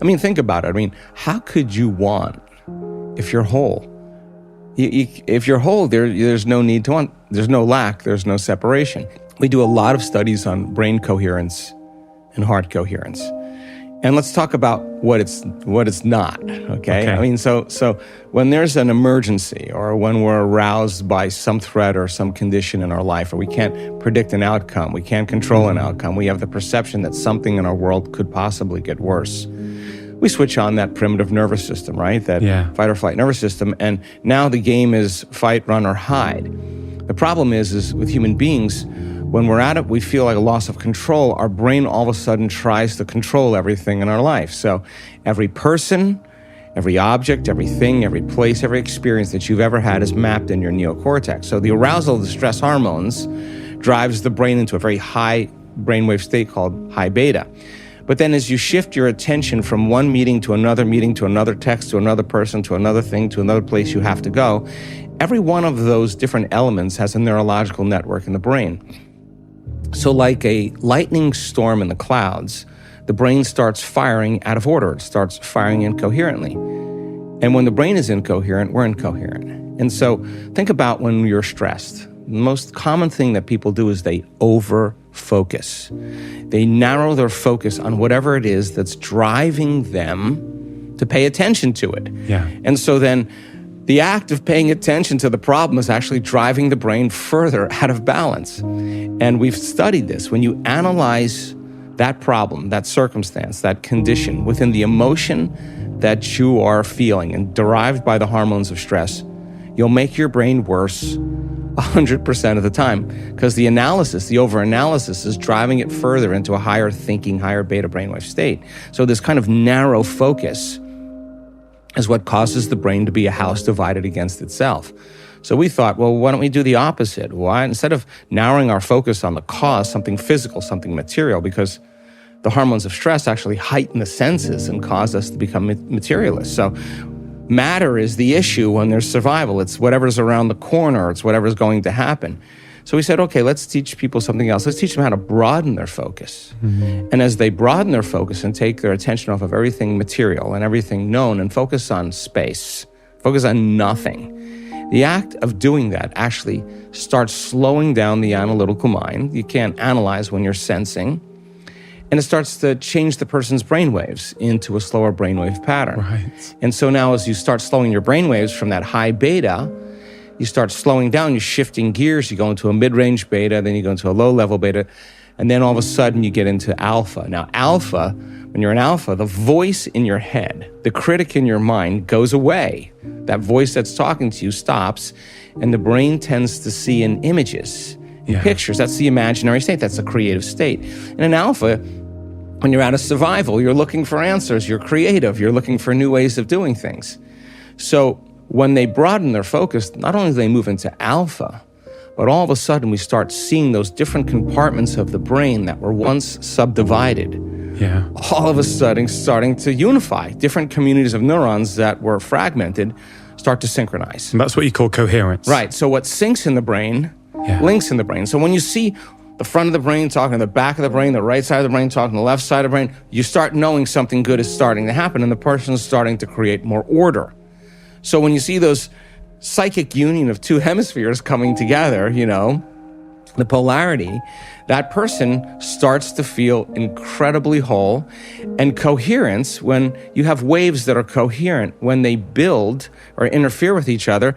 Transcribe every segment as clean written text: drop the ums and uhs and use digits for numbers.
I mean, think about it. I mean, how could you want, if you're whole, if you're whole, there's no need to want, there's no lack, there's no separation. We do a lot of studies on brain coherence and heart coherence. And let's talk about what it's not, okay? I mean, so when there's an emergency or when we're aroused by some threat or some condition in our life, or we can't predict an outcome, we can't control an outcome, we have the perception that something in our world could possibly get worse, we switch on that primitive nervous system, right? That fight or flight nervous system, and now the game is fight, run, or hide. The problem is with human beings, when we're at it, we feel like a loss of control. Our brain all of a sudden tries to control everything in our life. So every person, every object, everything, every place, every experience that you've ever had is mapped in your neocortex. So the arousal of the stress hormones drives the brain into a very high brainwave state called high beta. But then as you shift your attention from one meeting to another text, to another person, to another thing, to another place you have to go, every one of those different elements has a neurological network in the brain. So like a lightning storm in the clouds, the brain starts firing out of order. It starts firing incoherently. And when the brain is incoherent, we're incoherent. And so think about when you're stressed. The most common thing that people do is they over-focus. They narrow their focus on whatever it is that's driving them to pay attention to it. And so then the act of paying attention to the problem is actually driving the brain further out of balance. And we've studied this. When you analyze that problem, that circumstance, that condition within the emotion that you are feeling and derived by the hormones of stress, you'll make your brain worse 100% of the time, because the analysis, the over-analysis, is driving it further into a higher thinking, higher beta brainwave state. So this kind of narrow focus is what causes the brain to be a house divided against itself. So we thought, well, why don't we do the opposite? Why, instead of narrowing our focus on the cause, something physical, something material, because the hormones of stress actually heighten the senses and cause us to become materialists. So matter is the issue when there's survival. It's whatever's around the corner. It's whatever's going to happen. So we said, okay, let's teach people something else. Let's teach them how to broaden their focus. And as they broaden their focus and take their attention off of everything material and everything known and focus on space, focus on nothing, the act of doing that actually starts slowing down the analytical mind. You can't analyze when you're sensing. And it starts to change the person's brainwaves into a slower brainwave pattern. And so now as you start slowing your brainwaves from that high beta, you start slowing down, you're shifting gears, you go into a mid-range beta, then you go into a low-level beta, and then all of a sudden you get into alpha. Now alpha, when you're in alpha, the voice in your head, the critic in your mind goes away. That voice that's talking to you stops, and the brain tends to see in images, in pictures. That's the imaginary state, that's the creative state. And in alpha, when you're out of survival, you're looking for answers, you're creative, you're looking for new ways of doing things. So when they broaden their focus, not only do they move into alpha, but all of a sudden we start seeing those different compartments of the brain that were once subdivided, all of a sudden starting to unify. Different communities of neurons that were fragmented start to synchronize. And that's what you call coherence. Right. So what syncs in the brain links in the brain. So when you see the front of the brain talking to the back of the brain, the right side of the brain talking to the left side of the brain, you start knowing something good is starting to happen and the person's starting to create more order. So when you see those psychic union of two hemispheres coming together, you know, the polarity, that person starts to feel incredibly whole. And coherence, when you have waves that are coherent, when they build or interfere with each other,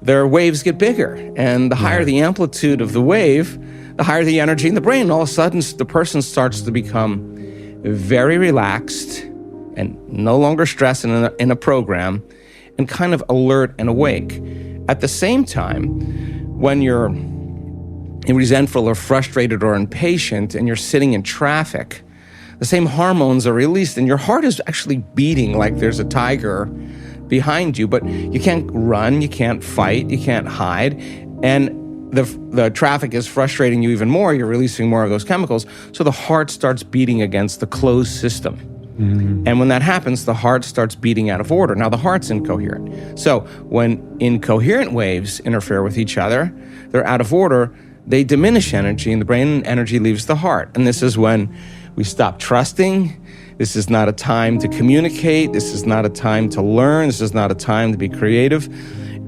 their waves get bigger. And the higher the amplitude of the wave, the higher the energy in the brain. All of a sudden, the person starts to become very relaxed and no longer stressed in a program, and kind of alert and awake. At the same time, when you're resentful or frustrated or impatient and you're sitting in traffic, the same hormones are released and your heart is actually beating like there's a tiger behind you, but you can't run, you can't fight, you can't hide, and the traffic is frustrating you even more. You're releasing more of those chemicals, so the heart starts beating against the closed system. And when that happens, the heart starts beating out of order. Now, the heart's incoherent. So when incoherent waves interfere with each other, they're out of order, they diminish energy, and the brain energy leaves the heart. And this is when we stop trusting, This is not a time to communicate. This is not a time to learn. This is not a time to be creative.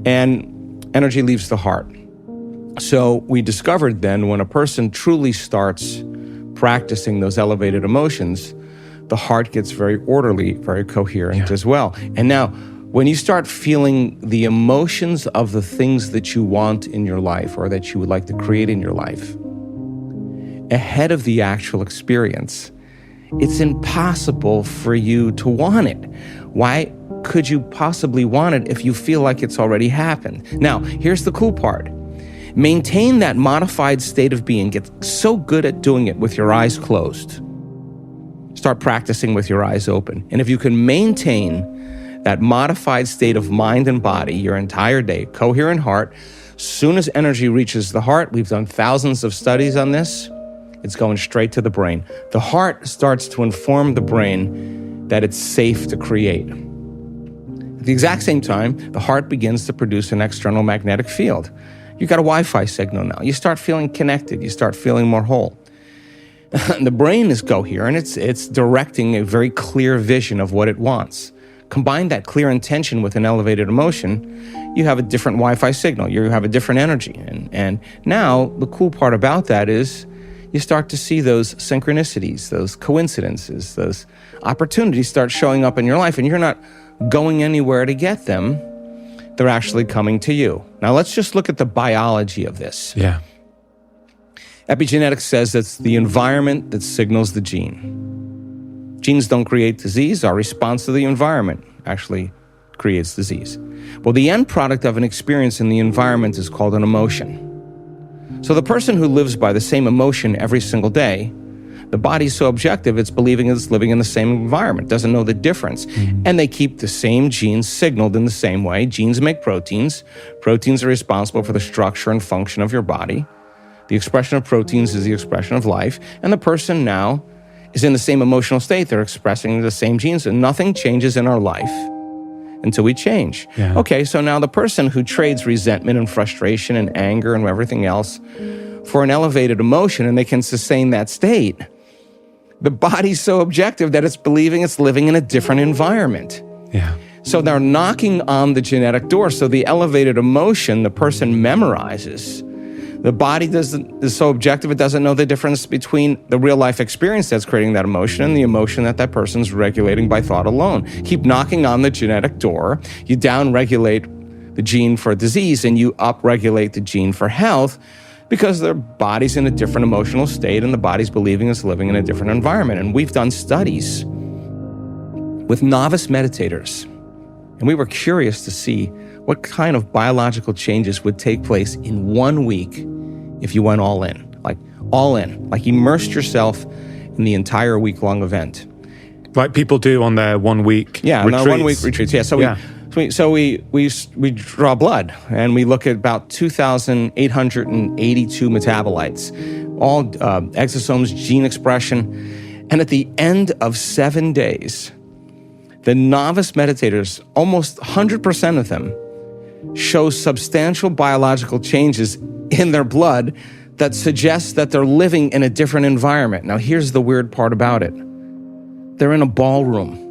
And energy leaves the heart. So we discovered then when a person truly starts practicing those elevated emotions, the heart gets very orderly, very coherent as well. And now, when you start feeling the emotions of the things that you want in your life or that you would like to create in your life, ahead of the actual experience, it's impossible for you to want it. Why could you possibly want it if you feel like it's already happened? Now, here's the cool part. Maintain that modified state of being. Get so good at doing it with your eyes closed. Start practicing with your eyes open. And if you can maintain that modified state of mind and body your entire day, coherent heart, soon as energy reaches the heart, we've done thousands of studies on this, it's going straight to the brain. The heart starts to inform the brain that it's safe to create. At the exact same time, the heart begins to produce an external magnetic field. You got a Wi-Fi signal now. You start feeling connected. You start feeling more whole. The brain is coherent. It's directing a very clear vision of what it wants. Combine that clear intention with an elevated emotion, you have a different Wi-Fi signal. You have a different energy. And now the cool part about that is you start to see those synchronicities, those coincidences, those opportunities start showing up in your life, and you're not going anywhere to get them. They're actually coming to you. Now, let's just look at the biology of this. Yeah. Epigenetics says it's the environment that signals the gene. Genes don't create disease. Our response to the environment actually creates disease. Well, the end product of an experience in the environment is called an emotion. So the person who lives by the same emotion every single day, the body's so objective, it's believing it's living in the same environment, doesn't know the difference. And they keep the same genes signaled in the same way. Genes make proteins. Proteins are responsible for the structure and function of your body. The expression of proteins is the expression of life. And the person now is in the same emotional state. They're expressing the same genes, and nothing changes in our life until we change. Yeah. Okay, so now the person who trades resentment and frustration and anger and everything else for an elevated emotion, and they can sustain that state, the body's so objective that it's believing it's living in a different environment. Yeah. So they're knocking on the genetic door. So the elevated emotion the person memorizes, the body is so objective it doesn't know the difference between the real life experience that's creating that emotion and the emotion that person's regulating by thought alone. Keep knocking on the genetic door. You down-regulate the gene for disease and you up-regulate the gene for health, because their body's in a different emotional state and the body's believing it's living in a different environment. And we've done studies with novice meditators, and we were curious to see what kind of biological changes would take place in 1 week if you went all in, like immersed yourself in the entire week-long event. Like people do on their 1 week retreats. 1 week retreats. Yeah. So we draw blood and we look at about 2,882 metabolites, all exosomes, gene expression. And at the end of 7 days, the novice meditators, almost 100% of them, show substantial biological changes in their blood that suggests that they're living in a different environment. Now, here's the weird part about it. They're in a ballroom.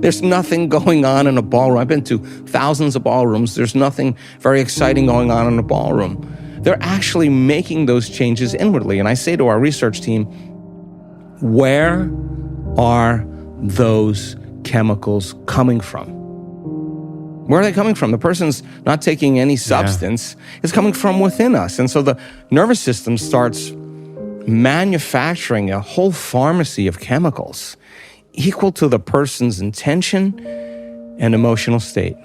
There's nothing going on in a ballroom. I've been to thousands of ballrooms. There's nothing very exciting going on in a ballroom. They're actually making those changes inwardly. And I say to our research team, where are those chemicals coming from? Where are they coming from? The person's not taking any substance. It's coming from within us. And so the nervous system starts manufacturing a whole pharmacy of chemicals equal to the person's intention and emotional state.